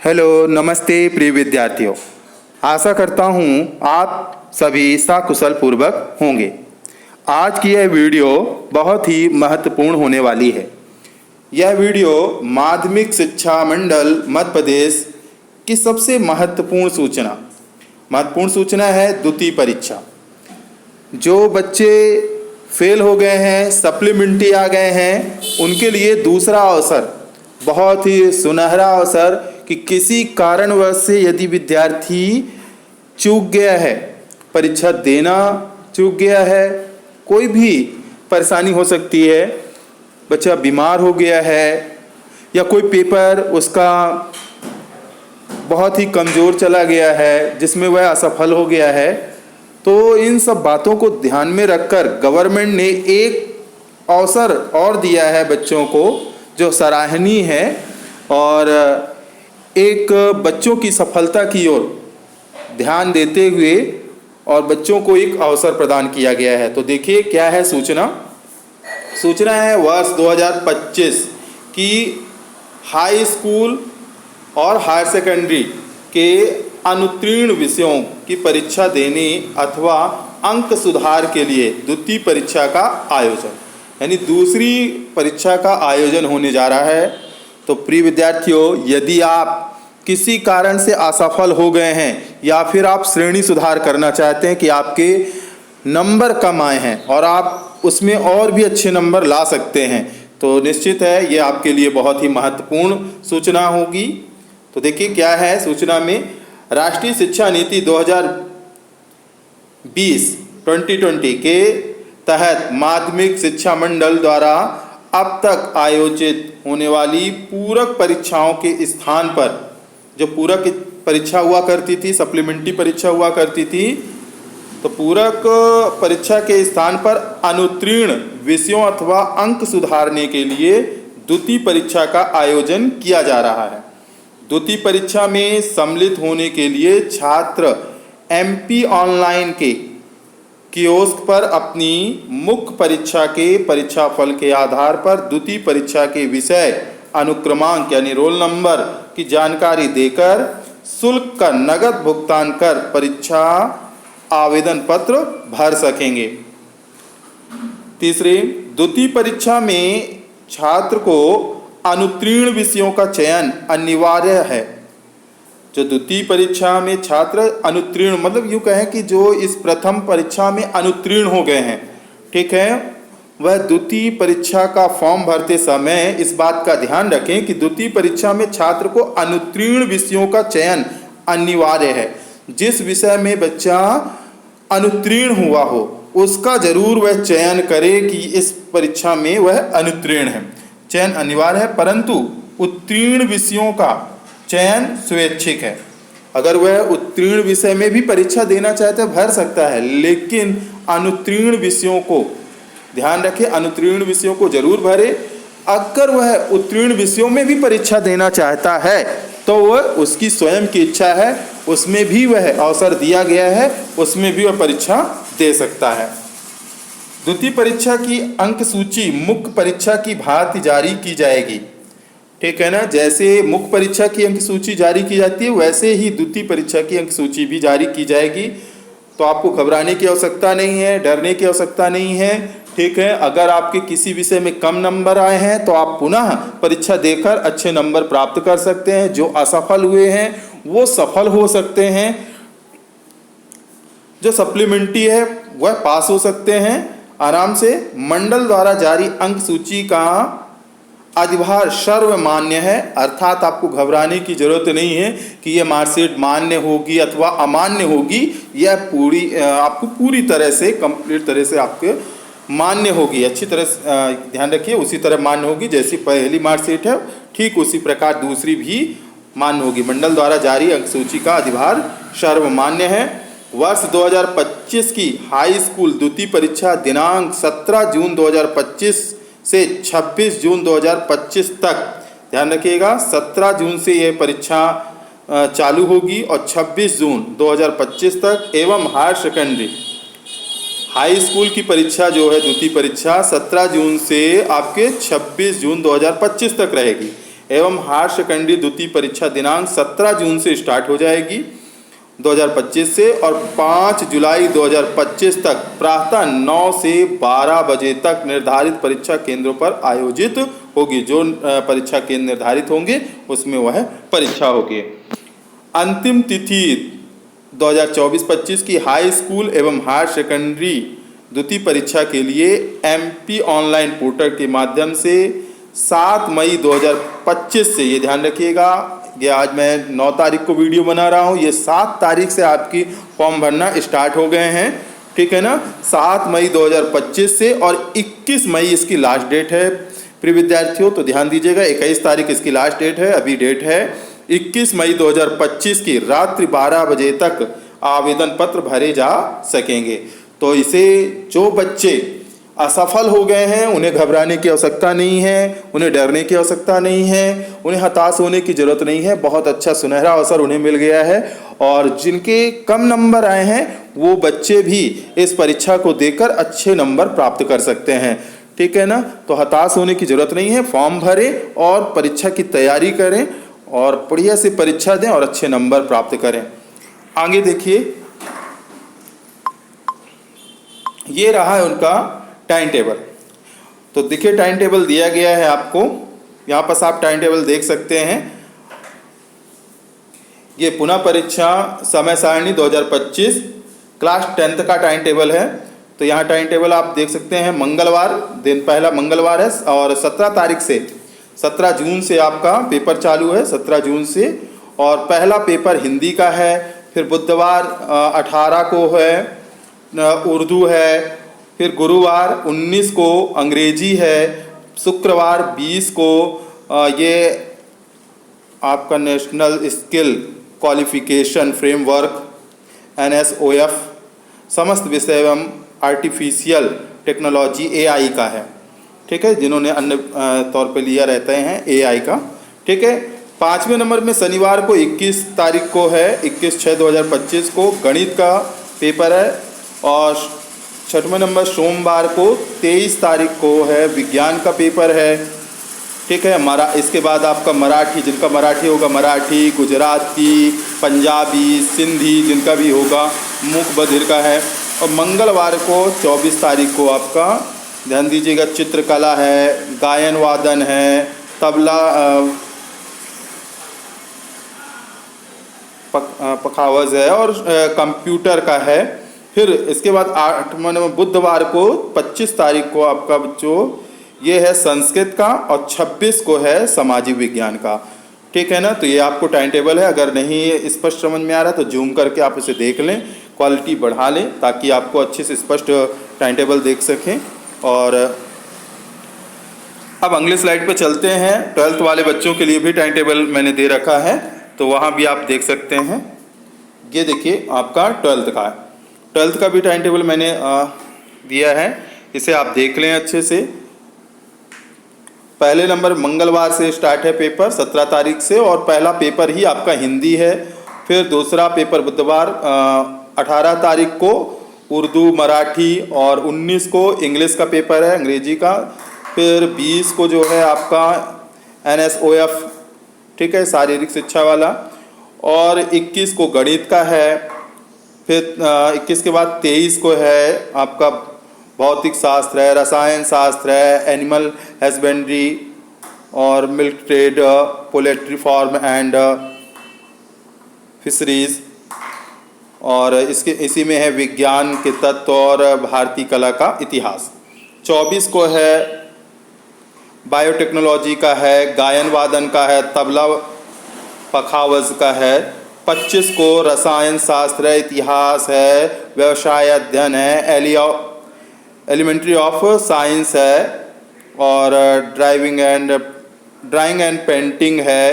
Hello, नमस्ते प्रिय विद्यार्थियों। आशा करता हूँ आप सभी सकुशल पूर्वक होंगे। आज की यह वीडियो बहुत ही महत्वपूर्ण होने वाली है। यह वीडियो माध्यमिक शिक्षा मंडल मध्य प्रदेश की सबसे महत्वपूर्ण सूचना है द्वितीय परीक्षा। जो बच्चे फेल हो गए हैं, सप्लीमेंट्री आ गए हैं, उनके लिए दूसरा अवसर, बहुत ही सुनहरा अवसर कि किसी कारणवश से यदि विद्यार्थी चूक गया है, परीक्षा देना चूक गया है, कोई भी परेशानी हो सकती है, बच्चा बीमार हो गया है या कोई पेपर उसका बहुत ही कमज़ोर चला गया है जिसमें वह असफल हो गया है, तो इन सब बातों को ध्यान में रखकर गवर्नमेंट ने एक अवसर और दिया है बच्चों को, जो सराहनीय है और एक बच्चों की सफलता की ओर ध्यान देते हुए और बच्चों को एक अवसर प्रदान किया गया है। तो देखिए क्या है सूचना है वर्ष 2025 की हाई स्कूल और हायर सेकेंडरी के अनुत्तीर्ण विषयों की परीक्षा देने अथवा अंक सुधार के लिए द्वितीय परीक्षा का आयोजन, यानी दूसरी परीक्षा का आयोजन होने जा रहा है। तो प्रिय विद्यार्थियों, यदि आप किसी कारण से असफल हो गए हैं या फिर आप श्रेणी सुधार करना चाहते हैं कि आपके नंबर कम आए हैं और आप उसमें और भी अच्छे नंबर ला सकते हैं, तो निश्चित है ये आपके लिए बहुत ही महत्वपूर्ण सूचना होगी। तो देखिए क्या है सूचना में, राष्ट्रीय शिक्षा नीति 2020 के तहत माध्यमिक शिक्षा मंडल द्वारा अब तक आयोजित होने वाली पूरक परीक्षाओं के स्थान पर, जो पूरक परीक्षा हुआ करती थी, सप्लीमेंट्री परीक्षा हुआ करती थी, तो पूरक परीक्षा के स्थान पर अनुत्तीर्ण विषयों अथवा अंक सुधारने के लिए द्वितीय परीक्षा का आयोजन किया जा रहा है। द्वितीय परीक्षा में सम्मिलित होने के लिए छात्र MP ऑनलाइन के कियोस्क पर अपनी मुख्य परीक्षा के परीक्षाफल के आधार पर द्वितीय परीक्षा के विषय अनुक्रमांक यानी रोल नंबर की जानकारी देकर शुल्क का नगद भुगतान कर परीक्षा आवेदन पत्र भर सकेंगे। तीसरे, द्वितीय परीक्षा में छात्र को अनुत्तीर्ण विषयों का चयन अनिवार्य है। जो द्वितीय परीक्षा में छात्र अनुत्तीर्ण, मतलब यूँ कहें कि जो इस प्रथम परीक्षा में अनुत्तीर्ण हो गए हैं, ठीक है, वह द्वितीय परीक्षा का फॉर्म भरते समय इस बात का ध्यान रखें कि द्वितीय परीक्षा में छात्र को अनुत्तीर्ण विषयों का चयन अनिवार्य है। जिस विषय में बच्चा अनुत्तीर्ण हुआ हो उसका जरूर वह चयन करे कि इस परीक्षा में वह अनुत्तीर्ण है। चयन अनिवार्य है, परंतु उत्तीर्ण विषयों का चयन स्वैच्छिक है। अगर वह उत्तीर्ण विषय में भी परीक्षा देना चाहता है भर सकता है, लेकिन अनुत्तीर्ण विषयों को ध्यान रखें, अनुत्तीर्ण विषयों को जरूर भरे। अगर वह उत्तीर्ण विषयों में भी परीक्षा देना चाहता है तो वह उसकी स्वयं की इच्छा है, उसमें भी वह अवसर दिया गया है, उसमें भी वह परीक्षा दे सकता है। द्वितीय परीक्षा की अंक सूची मुख्य परीक्षा की भांति जारी की जाएगी, ठीक है ना। जैसे मुख्य परीक्षा की अंक सूची जारी की जाती है वैसे ही द्वितीय परीक्षा की अंक सूची भी जारी की जाएगी। तो आपको घबराने की आवश्यकता नहीं है, डरने की आवश्यकता नहीं है, ठीक है। अगर आपके किसी विषय में कम नंबर आए हैं तो आप पुनः परीक्षा देकर अच्छे नंबर प्राप्त कर सकते हैं। जो असफल हुए हैं वो सफल हो सकते हैं, जो सप्लीमेंट्री है वह पास हो सकते हैं आराम से। मंडल द्वारा जारी अंक सूची का अधिभार सर्वमान्य है, अर्थात आपको घबराने की जरूरत नहीं है कि यह मार्कशीट मान्य होगी अथवा अमान्य होगी। यह आपको पूरी तरह से कंप्लीट तरह से आपके मान्य होगी, अच्छी तरह से ध्यान रखिए, उसी तरह मान्य होगी जैसी पहली मार्कशीट है, ठीक उसी प्रकार दूसरी भी मान्य होगी। मंडल द्वारा जारी अंक सूची का अधिभार सर्वमान्य है। वर्ष 2025 की हाई स्कूल द्वितीय परीक्षा दिनांक 17 जून 2025 से 26 जून 2025 तक, ध्यान रखिएगा 17 जून से यह परीक्षा चालू होगी और 26 जून 2025 तक, एवं हायर सेकेंडरी हाई स्कूल की परीक्षा जो है द्वितीय परीक्षा 17 जून से आपके 26 जून 2025 तक रहेगी। एवं हायर सेकेंडरी द्वितीय परीक्षा दिनांक 17 जून से स्टार्ट हो जाएगी 2025 से, और 5 जुलाई 2025 तक प्रातः 9 से 12 बजे तक निर्धारित परीक्षा केंद्रों पर आयोजित होगी। जो परीक्षा केंद्र निर्धारित होंगे उसमें वह परीक्षा होगी। अंतिम तिथि 2024-25 की हाई स्कूल एवं हायर सेकेंडरी द्वितीय परीक्षा के लिए MP ऑनलाइन पोर्टल के माध्यम से 7 मई 2025 से, ये ध्यान रखिएगा, ये आज मैं 9 तारीख को वीडियो बना रहा हूँ, ये 7 तारीख से आपकी फॉर्म भरना स्टार्ट हो गए हैं, ठीक है ना। 7 मई 2025 से, और 21 मई इसकी लास्ट डेट है। प्रिय विद्यार्थियों तो ध्यान दीजिएगा, 21 तारीख इसकी लास्ट डेट है, अभी डेट है 21 मई 2025 की रात्रि 12 बजे तक आवेदन पत्र भरे जा सकेंगे। तो इसे जो बच्चे असफल हो गए हैं उन्हें घबराने की आवश्यकता नहीं है, उन्हें डरने की आवश्यकता नहीं है, उन्हें हताश होने की ज़रूरत नहीं है। बहुत अच्छा सुनहरा अवसर उन्हें मिल गया है, और जिनके कम नंबर आए हैं वो बच्चे भी इस परीक्षा को देकर अच्छे नंबर प्राप्त कर सकते हैं, ठीक है ना। तो हताश होने की ज़रूरत नहीं है, फॉर्म भरें और परीक्षा की तैयारी करें और बढ़िया से परीक्षा दें और अच्छे नंबर प्राप्त करें। आगे देखिए, ये रहा है उनका टाइम टेबल। तो देखिए टाइम टेबल दिया गया है आपको, यहाँ पर आप टाइम टेबल देख सकते हैं। ये पुनः परीक्षा समय सारणी 2025 क्लास 10th का टाइम टेबल है। तो यहाँ टाइम टेबल आप देख सकते हैं, मंगलवार दिन पहला मंगलवार है, और 17 तारीख से 17 जून से आपका पेपर चालू है, 17 जून से, और पहला पेपर हिंदी का है। फिर बुधवार 18 को है उर्दू है, फिर गुरुवार 19 को अंग्रेजी है, शुक्रवार 20 को ये आपका national skill qualification framework NSOF समस्त विषय एवं आर्टिफिशियल टेक्नोलॉजी AI का है, ठीक है, जिन्होंने अन्य तौर पे लिया रहते हैं AI का, ठीक है। 5वें नंबर में शनिवार को 21 तारीख को है, 21/6/2025 को गणित का पेपर है, और 6वें नंबर सोमवार को 23 तारीख को है विज्ञान का पेपर है, ठीक है। इसके बाद आपका मराठी, जिनका मराठी होगा मराठी, गुजराती, पंजाबी, सिंधी जिनका भी होगा, मूक बधिर का है। और मंगलवार को 24 तारीख को आपका ध्यान दीजिएगा चित्रकला है, गायन वादन है, तबला पखावज है, और कंप्यूटर का है। फिर इसके बाद 8वें नंबर बुधवार को 25 तारीख को आपका बच्चों ये है संस्कृत का, और 26 को है सामाजिक विज्ञान का, ठीक है ना। तो ये आपको टाइम टेबल है, अगर नहीं स्पष्ट समझ में आ रहा है तो जूम करके आप इसे देख लें, क्वालिटी बढ़ा लें ताकि आपको अच्छे से स्पष्ट टाइम टेबल देख सकें। और अब अगले स्लाइड पर चलते हैं। 12th वाले बच्चों के लिए भी टाइम टेबल मैंने दे रखा है, तो वहाँ भी आप देख सकते हैं। ये देखिए आपका 12th का है, 12th का भी टाइम टेबल मैंने दिया है, इसे आप देख लें अच्छे से। पहले नंबर मंगलवार से स्टार्ट है पेपर 17 तारीख से, और पहला पेपर ही आपका हिंदी है। फिर दूसरा पेपर बुधवार 18 तारीख को उर्दू, मराठी, और 19 को इंग्लिश का पेपर है, अंग्रेजी का। फिर 20 को जो है आपका NSOF, ठीक है, शारीरिक शिक्षा वाला, और 21 को गणित का है। फिर 21 के बाद 23 को है आपका भौतिक शास्त्र है, रसायन शास्त्र है, एनिमल हस्बेंड्री और milk trade, poultry farm and fisheries, और इसी में है विज्ञान के तत्व और भारतीय कला का इतिहास। 24 को है बायोटेक्नोलॉजी का है, गायन वादन का है, तबला पखावज का है। 25 को रसायन शास्त्र है, इतिहास है, व्यवसाय अध्ययन है, एलिमेंट्री ऑफ साइंस है, और ड्राइंग एंड पेंटिंग है,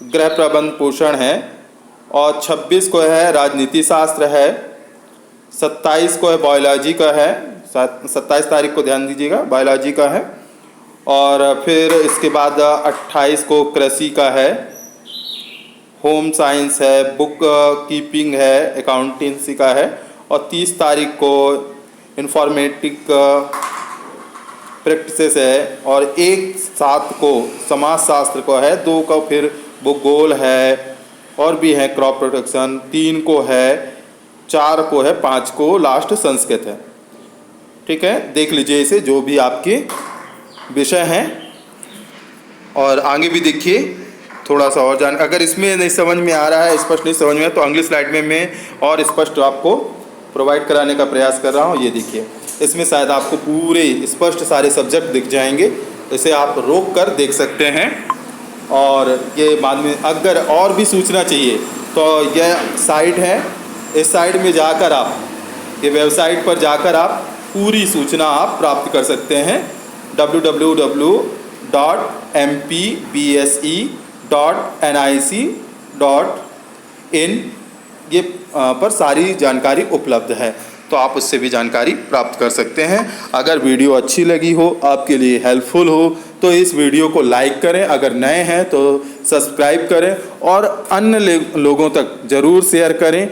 गृह प्रबंध पोषण है। और 26 को है राजनीति शास्त्र है। 27 को है बायोलॉजी का है, 27 तारीख को ध्यान दीजिएगा, बायोलॉजी का है। और फिर इसके बाद 28 को कृषि का है, होम साइंस है, बुक कीपिंग है, अकाउंटेंसी का है। और 30 तारीख को इंफॉर्मेटिक प्रैक्टिसेस है, और 1-7 को समाजशास्त्र को है, 2 का फिर भूगोल है, और भी है क्रॉप प्रोटेक्शन, 3 को है, 4 को है, 5 को लास्ट संस्कृत है। ठीक है, देख लीजिए इसे, जो भी आपके विषय हैं। और आगे भी देखिए थोड़ा सा और जान, अगर इसमें नहीं समझ में आ रहा है, स्पष्ट नहीं समझ में है, तो अगली स्लाइड में मैं और स्पष्ट आपको प्रोवाइड कराने का प्रयास कर रहा हूँ। ये देखिए, इसमें शायद आपको पूरे स्पष्ट सारे सब्जेक्ट दिख जाएंगे, इसे आप रोक कर देख सकते हैं। और ये बाद में अगर और भी सूचना चाहिए तो यह साइट है, इस साइट में जाकर आप, ये वेबसाइट पर जाकर आप पूरी सूचना आप प्राप्त कर सकते हैं। www.mpbse.nic.in ये पर सारी जानकारी उपलब्ध है, तो आप उससे भी जानकारी प्राप्त कर सकते हैं। अगर वीडियो अच्छी लगी हो, आपके लिए हेल्पफुल हो, तो इस वीडियो को लाइक करें, अगर नए हैं तो सब्सक्राइब करें, और अन्य लोगों तक ज़रूर शेयर करें,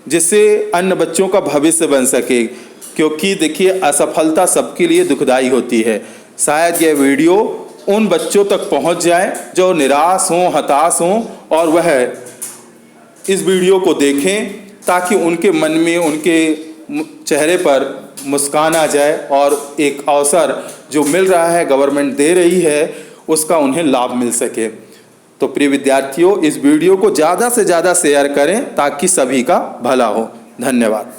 जिससे अन्य बच्चों का भविष्य बन सके। क्योंकि देखिए, असफलता सबके लिए दुखदाई होती है। शायद यह वीडियो उन बच्चों तक पहुंच जाए जो निराश हों, हताश हों, और वह इस वीडियो को देखें, ताकि उनके मन में, उनके चेहरे पर मुस्कान आ जाए, और एक अवसर जो मिल रहा है, गवर्नमेंट दे रही है, उसका उन्हें लाभ मिल सके। तो प्रिय विद्यार्थियों, इस वीडियो को ज़्यादा से ज़्यादा शेयर करें, ताकि सभी का भला हो। धन्यवाद।